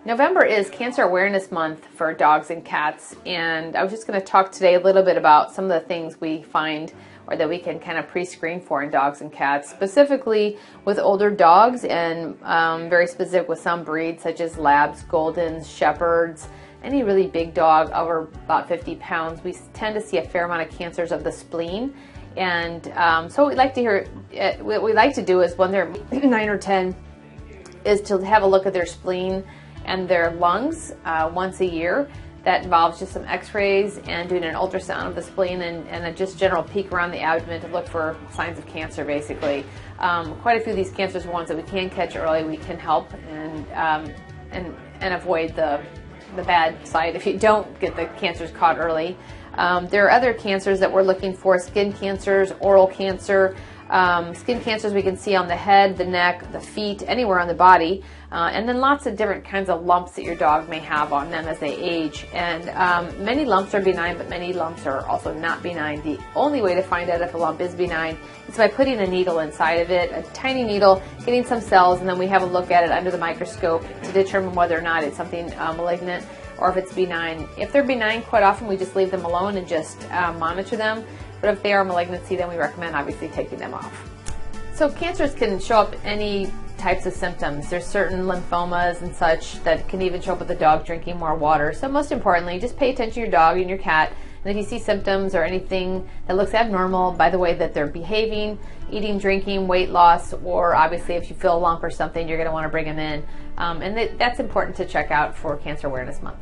November is Cancer Awareness Month for dogs and cats, and I was just going to talk today a little bit about some of the things we find or that we can kind of pre-screen for in dogs and cats, specifically with older dogs and very specific with some breeds such as Labs, Goldens, Shepherds, any really big dog over about 50 pounds. We tend to see a fair amount of cancers of the spleen. And so what we like to do is when they're 9 or 10 is to have a look at their spleen and their lungs once a year. That involves just some x-rays and doing an ultrasound of the spleen and a just general peek around the abdomen to look for signs of cancer, basically. Quite a few of these cancers are ones that we can catch early. We can help and avoid the bad side if you don't get the cancers caught early. There are other cancers that we're looking for: skin cancers, oral cancer. Skin cancers we can see on the head, the neck, the feet, anywhere on the body, and then lots of different kinds of lumps that your dog may have on them as they age. And many lumps are benign, but many lumps are also not benign. The only way to find out if a lump is benign is by putting a needle inside of it, a tiny needle, getting some cells, and then we have a look at it under the microscope to determine whether or not it's something malignant or if it's benign. If they're benign, quite often we just leave them alone and just monitor them. But if they are malignancy, then we recommend obviously taking them off. So cancers can show up any types of symptoms. There's certain lymphomas and such that can even show up with the dog drinking more water. So most importantly, just pay attention to your dog and your cat. And if you see symptoms or anything that looks abnormal by the way that they're behaving, eating, drinking, weight loss, or obviously if you feel a lump or something, you're going to want to bring them in. And that's important to check out for Cancer Awareness Month.